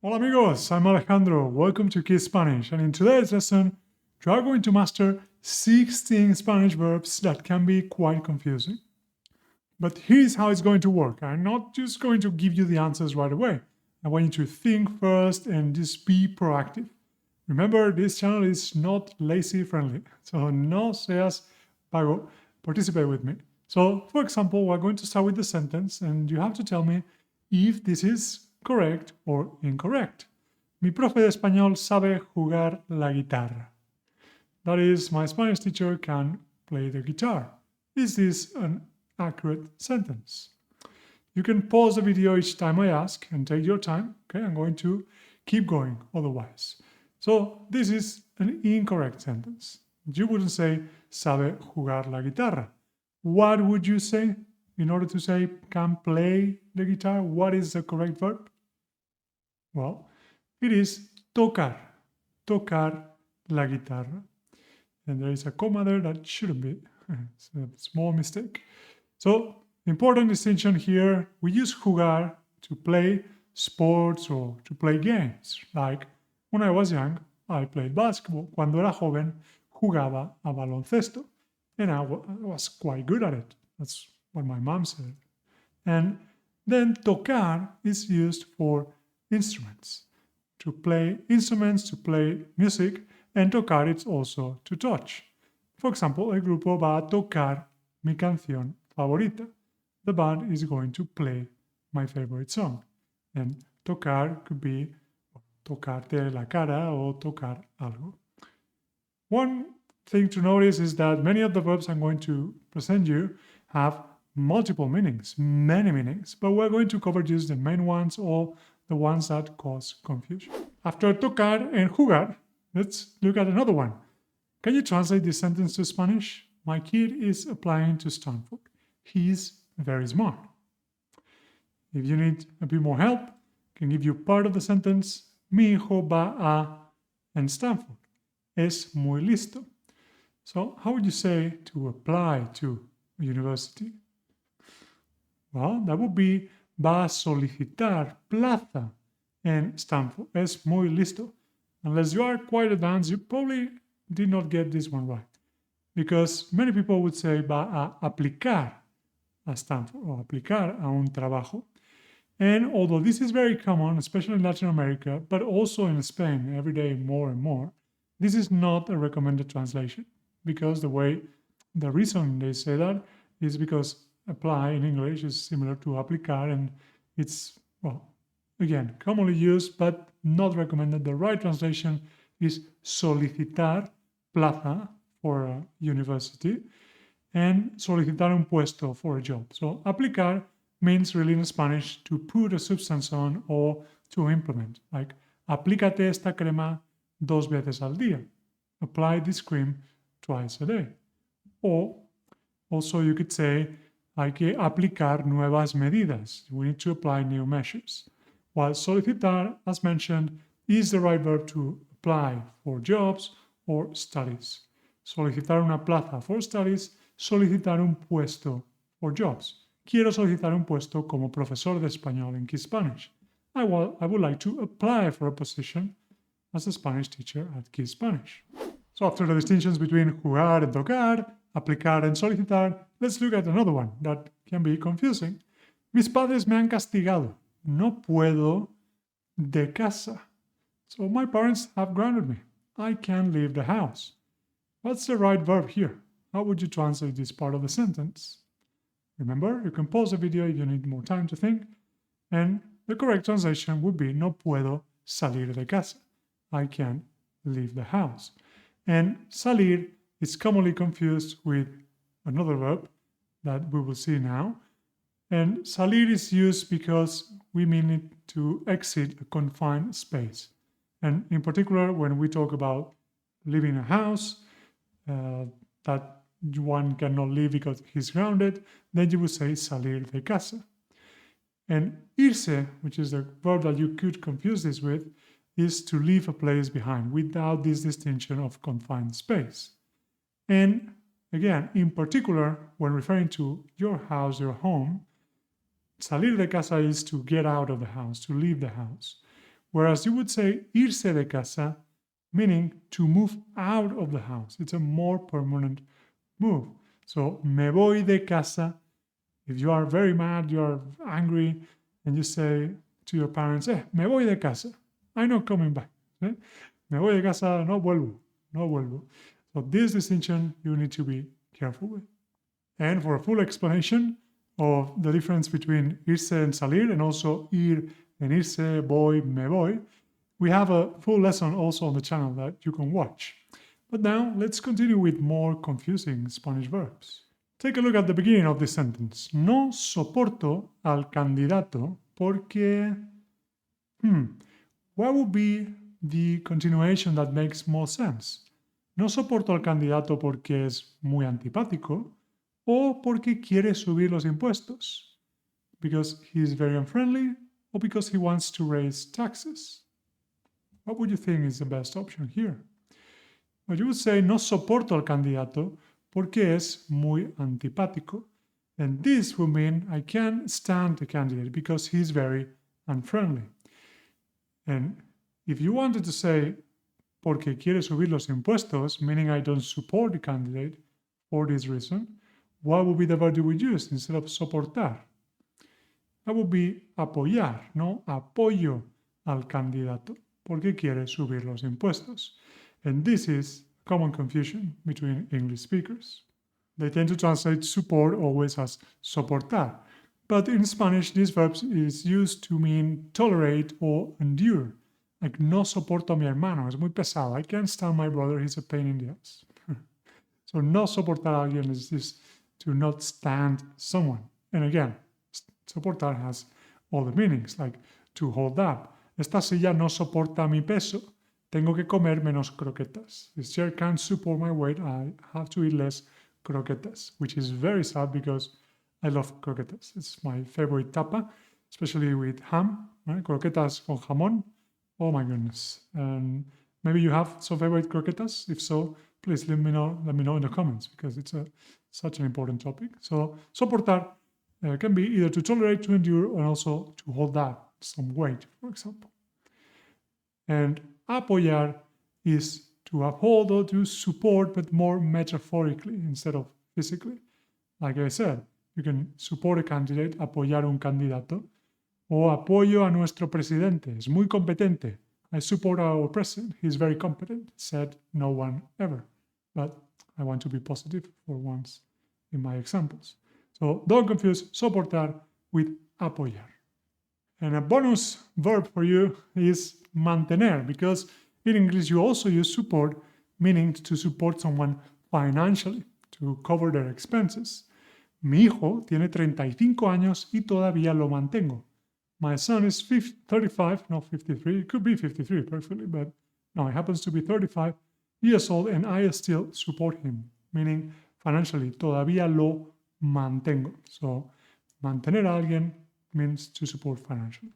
Hola amigos, I'm Alejandro. Welcome to KeySpanish, and in today's lesson, you are going to master 16 Spanish verbs that can be quite confusing. But here's how it's going to work. I'm not just going to give you the answers right away. I want you to think first and just be proactive. Remember, this channel is not lazy friendly, so no seas pago. Participate with me. So, for example, we're going to start with the sentence, and you have to tell me if this is correct or incorrect. Mi profe de español sabe jugar la guitarra. That is, my Spanish teacher can play the guitar. Is this an accurate sentence? You can pause the video each time I ask and take your time. Okay, I'm going to keep going otherwise. So this is an incorrect sentence. You wouldn't say sabe jugar la guitarra. What would you say in order to say can play the guitar? What is the correct verb? Well, it is tocar. Tocar la guitarra. And there is a comma there that shouldn't be. It's a small mistake. So, important distinction here, we use jugar to play sports or to play games. Like, when I was young, I played basketball. Cuando era joven, jugaba a baloncesto. And I was quite good at it. That's what my mom said. And then tocar is used for instruments. To play instruments, to play music, and tocar it's also to touch. For example, el grupo va a tocar mi canción favorita. The band is going to play my favorite song. And tocar could be tocarte la cara or tocar algo. One thing to notice is that many of the verbs I'm going to present you have multiple meanings, many meanings, but we're going to cover just the main ones or the ones that cause confusion. After tocar and jugar, let's look at another one. Can you translate this sentence to Spanish? My kid is applying to Stanford. He's very smart. If you need a bit more help, I can give you part of the sentence. Mi hijo va a en Stanford. Es muy listo. So how would you say to apply to a university? Well, that would be va a solicitar plaza en Stanford. Es muy listo. Unless you are quite advanced, you probably did not get this one right. Because many people would say va a aplicar a Stanford or aplicar a un trabajo. And although this is very common, especially in Latin America, but also in Spain every day more and more, this is not a recommended translation because the reason they say that is because apply in English is similar to aplicar and it's, well, again, commonly used but not recommended. The right translation is solicitar plaza for a university and solicitar un puesto for a job. So aplicar means really in Spanish to put a substance on or to implement. Like, aplícate esta crema 2 veces al día. Apply this cream twice a day. Or also you could say, hay que aplicar nuevas medidas. We need to apply new measures. While solicitar, as mentioned, is the right verb to apply for jobs or studies. Solicitar una plaza for studies, solicitar un puesto for jobs. Quiero solicitar un puesto como profesor de español en KeySpanish. I would like to apply for a position as a Spanish teacher at KeySpanish. So after the distinctions between jugar and tocar, aplicar and solicitar, let's look at another one that can be confusing. Mis padres me han castigado. No puedo de casa. So my parents have grounded me. I can't leave the house. What's the right verb here? How would you translate this part of the sentence? Remember, you can pause the video if you need more time to think. And the correct translation would be no puedo salir de casa. I can't leave the house. And salir is commonly confused with another verb that we will see now. And salir is used because we mean it to exit a confined space. And in particular, when we talk about leaving a house that one cannot leave because he's grounded, then you would say salir de casa. And irse, which is the verb that you could confuse this with, is to leave a place behind without this distinction of confined space. And again, in particular, when referring to your house, your home, salir de casa is to get out of the house, to leave the house. Whereas you would say irse de casa, meaning to move out of the house. It's a more permanent move. So, me voy de casa. If you are very mad, you are angry, and you say to your parents, me voy de casa. I'm not coming back. Me voy de casa, no vuelvo. No vuelvo. So this distinction you need to be careful with. And for a full explanation of the difference between irse and salir, and also ir and irse, voy, me voy, we have a full lesson also on the channel that you can watch. But now let's continue with more confusing Spanish verbs. Take a look at the beginning of this sentence. No soporto al candidato porque... What would be the continuation that makes more sense? No soporto al candidato porque es muy antipático o porque quiere subir los impuestos. Because he is very unfriendly or because he wants to raise taxes. What would you think is the best option here? Well, you would say no soporto al candidato porque es muy antipático. And this would mean I can't stand the candidate because he's very unfriendly. And if you wanted to say porque quiere subir los impuestos, meaning I don't support the candidate for this reason, what would be the verb you would use instead of soportar? That would be apoyar, no apoyo al candidato, porque quiere subir los impuestos. And this is common confusion between English speakers. They tend to translate support always as soportar. But in Spanish, this verb is used to mean tolerate or endure. Like, no soporto a mi hermano, es muy pesado. I can't stand my brother, he's a pain in the ass. So, no soportar a alguien is this, to not stand someone. And again, soportar has all the meanings, like to hold up. Esta silla no soporta mi peso. Tengo que comer menos croquetas. This chair can't support my weight. I have to eat less croquetas, which is very sad because I love croquetas. It's my favorite tapa, especially with ham. Right? Croquetas con jamón. Oh my goodness. And maybe you have some favorite croquetas. If so, please let me know in the comments because it's such an important topic. So, soportar can be either to tolerate, to endure, or also to hold up some weight, for example. And apoyar is to uphold or to support, but more metaphorically instead of physically. Like I said, you can support a candidate, apoyar un candidato, o apoyo a nuestro presidente, es muy competente. I support our president, he's very competent, said no one ever. But I want to be positive for once in my examples. So don't confuse soportar with apoyar. And a bonus verb for you is mantener, because in English you also use support, meaning to support someone financially, to cover their expenses. Mi hijo tiene 35 años y todavía lo mantengo. My son is 35, not 53. It could be 53 perfectly, but no, it happens to be 35 years old and I still support him, meaning financially, todavía lo mantengo. So, mantener a alguien means to support financially.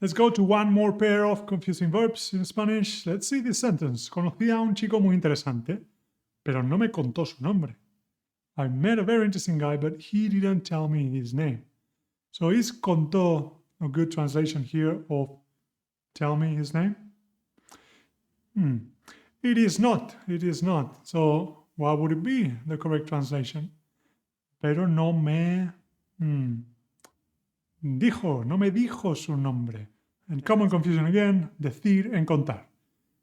Let's go to one more pair of confusing verbs in Spanish. Let's see this sentence. Conocí a un chico muy interesante, pero no me contó su nombre. I met a very interesting guy, but he didn't tell me his name. So is contó a good translation here of tell me his name? It is not. It is not. So what would it be, the correct translation? Pero no me dijo, no me dijo su nombre. And common confusion again, decir and contar.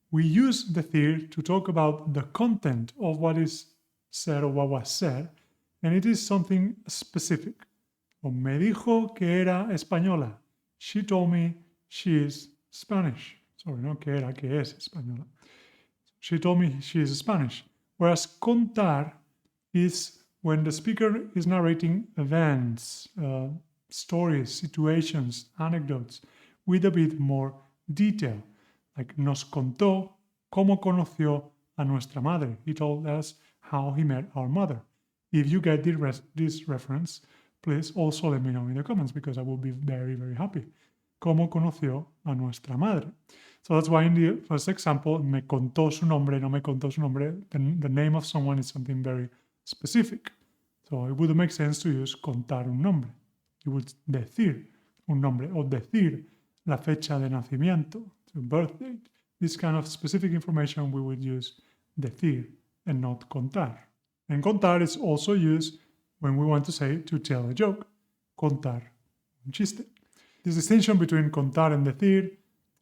We use decir to talk about the content of what is said or what was said, and it is something specific. O me dijo que era española. She told me she is Spanish. Sorry, no que era, que es española. She told me she is Spanish. Whereas contar is when the speaker is narrating events, stories, situations, anecdotes with a bit more detail. Like nos contó cómo conoció a nuestra madre. He told us how he met our mother. If you get this reference, please also let me know in the comments because I will be very, very happy. Cómo conoció a nuestra madre. So that's why in the first example, me contó su nombre, no me contó su nombre. The name of someone is something very specific. So it would make sense to use contar un nombre. You would decir un nombre o decir la fecha de nacimiento. to birth date. This kind of specific information we would use decir and not contar. And contar is also used when we want to say to tell a joke. Contar un chiste. This distinction between contar and decir,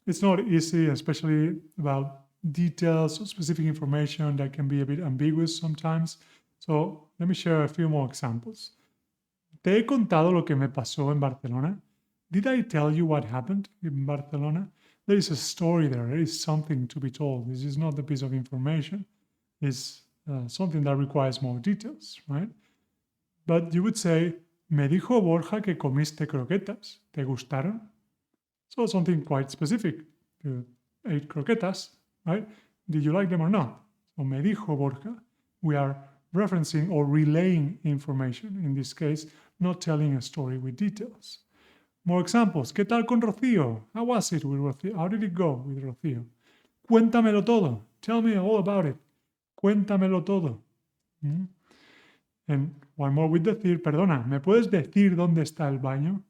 it's not easy, especially about details or specific information that can be a bit ambiguous sometimes. So let me share a few more examples. ¿Te he contado lo que me pasó en Barcelona? Did I tell you what happened in Barcelona? There is a story there. There is something to be told. This is not a piece of information. It's something that requires more details, right? But you would say, me dijo Borja que comiste croquetas. ¿Te gustaron? So something quite specific. You ate croquetas, right? Did you like them or not? So me dijo Borja. We are referencing or relaying information. In this case, not telling a story with details. More examples. ¿Qué tal con Rocío? How was it with Rocío? How did it go with Rocío? Cuéntamelo todo. Tell me all about it. Cuéntamelo todo. And one more with decir. Perdona, ¿me puedes decir dónde está el baño?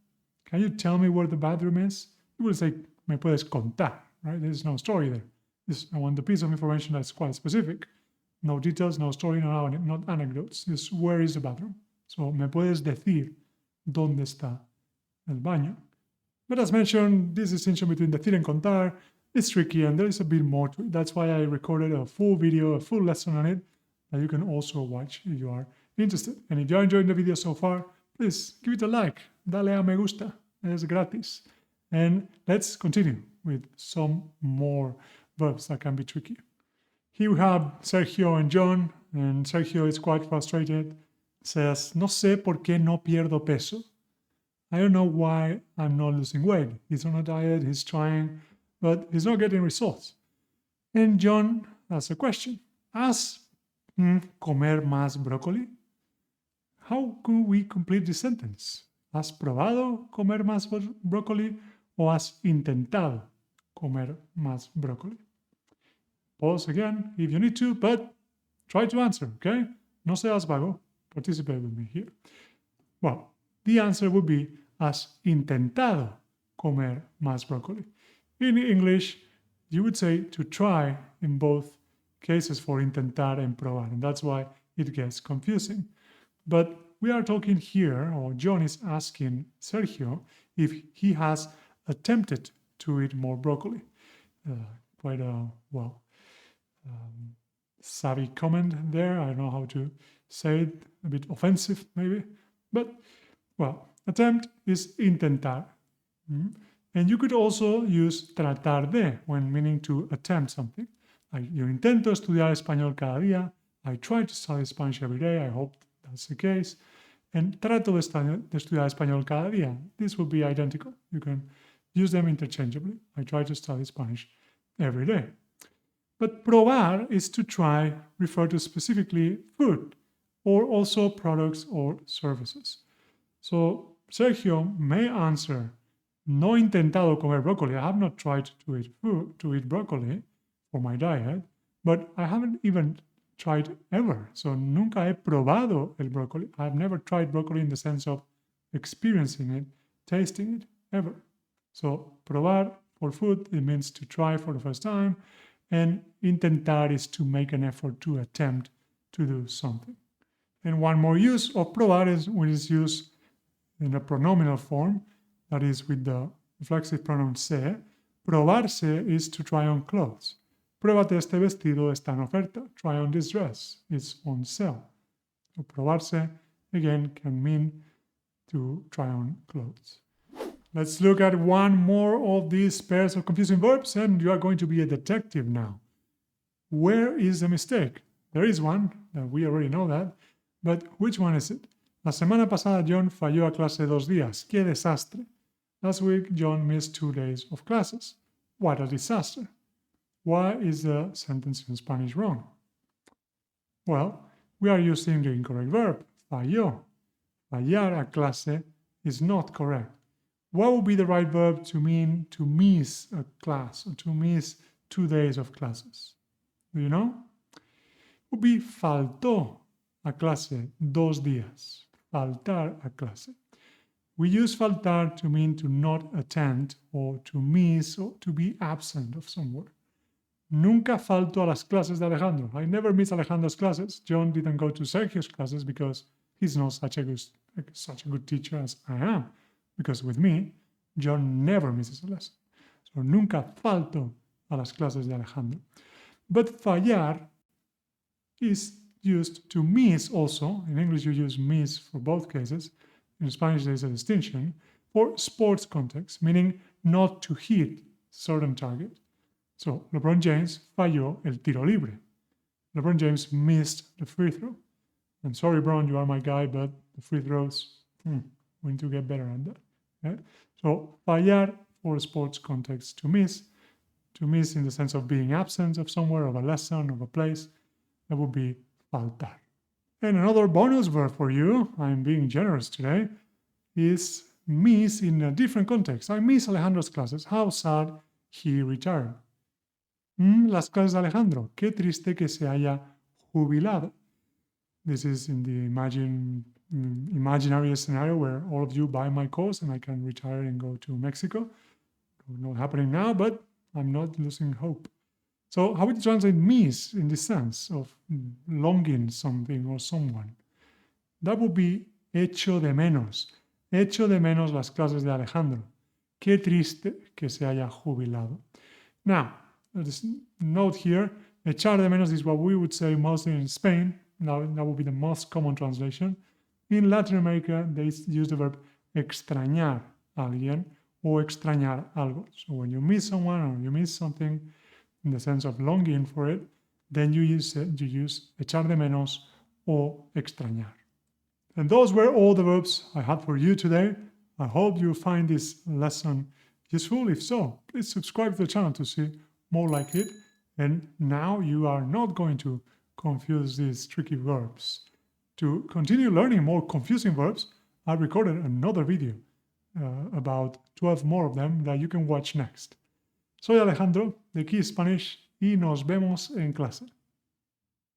Can you tell me where the bathroom is? You will say, ¿me puedes contar? Right? There's no story there. I want the piece of information that's quite specific. No details, no story, not anecdotes. Just where is the bathroom? So, ¿me puedes decir dónde está el baño? But as mentioned, this distinction between decir and contar is tricky, and there is a bit more to it. That's why I recorded a full video, a full lesson on it, that you can also watch if you are interested. And if you are enjoying the video so far, please give it a like. Dale a me gusta. Es gratis. And let's continue with some more verbs that can be tricky. Here we have Sergio and John, and Sergio is quite frustrated. Says, no sé por qué no pierdo peso. I don't know why I'm not losing weight. He's on a diet, he's trying, but he's not getting results. And John has a question. ¿Has comer más brócoli? How could we complete this sentence? ¿Has probado comer más brócoli o has intentado comer más brócoli? Pause again if you need to, but try to answer, okay? No seas vago. Participate with me here. Well, the answer would be has intentado comer más brócoli. In English, you would say to try in both cases for intentar and probar, and that's why it gets confusing. But we are talking here, or John is asking Sergio if he has attempted to eat more broccoli. Quite a, savvy comment there. I don't know how to say it, a bit offensive maybe. But, well, attempt is intentar. And you could also use tratar de when meaning to attempt something. Like, yo intento estudiar español cada día. I try to study Spanish every day. I hope that's the case. And trato de estudiar español cada día. This will be identical. You can use them interchangeably. I try to study Spanish every day. But probar is to try, refer to specifically food, or also products or services. So Sergio may answer, no he intentado comer brócoli. I have not tried to eat broccoli for my diet, but I haven't even tried ever. So nunca he probado el brócoli. I have never tried broccoli in the sense of experiencing it, tasting it, ever. So probar for food, it means to try for the first time, and intentar is to make an effort to attempt to do something. And one more use of probar is when it's used in a pronominal form, that is with the reflexive pronoun se. Probarse is to try on clothes. Pruébate este vestido, está en oferta. Try on this dress, it's on sale. So probarse, again, can mean to try on clothes. Let's look at one more of these pairs of confusing verbs, and you are going to be a detective now. Where is the mistake? There is one, we already know that, but which one is it? La semana pasada John falló a clase 2 días. ¡Qué desastre! Last week John missed 2 days of classes. What a disaster! Why is the sentence in Spanish wrong? Well, we are using the incorrect verb, falló. Fallar a clase is not correct. What would be the right verb to mean to miss a class or to miss 2 days of classes? Do you know? It would be faltó a clase 2 días. Faltar a clase. We use faltar to mean to not attend or to miss or to be absent of somewhere. Nunca falto a las clases de Alejandro. I never miss Alejandro's classes. John didn't go to Sergio's classes because he's not such a good teacher as I am. Because with me, John never misses a lesson. So nunca falto a las clases de Alejandro. But fallar is used to miss also. In English, you use miss for both cases. In Spanish, there is a distinction for sports context, meaning not to hit certain target. So LeBron James falló el tiro libre. LeBron James missed the free throw. I'm sorry, Bron, you are my guy, but the free throws, we need to get better at that. Okay? So fallar for sports context, to miss in the sense of being absent of somewhere, of a lesson, of a place, that would be faltar. And another bonus verb for you, I'm being generous today, is miss in a different context. I miss Alejandro's classes. How sad he retired. Las clases de Alejandro. Qué triste que se haya jubilado. This is in the imaginary scenario where all of you buy my course and I can retire and go to Mexico. Not happening now, but I'm not losing hope. So how would you translate miss in the sense of longing something or someone? That would be echo de menos. Echo de menos las clases de Alejandro. Qué triste que se haya jubilado. Now, this note here, echar de menos is what we would say mostly in Spain. Now, that would be the most common translation. In Latin America, they use the verb extrañar a alguien o extrañar algo. So when you miss someone or you miss something in the sense of longing for it, then you use echar de menos o extrañar. And those were all the verbs I had for you today. I hope you find this lesson useful. If so, please subscribe to the channel to see more like it. And now you are not going to confuse these tricky verbs. To continue learning more confusing verbs, I recorded another video about 12 more of them that you can watch next. Soy Alejandro de KeySpanish y nos vemos en clase.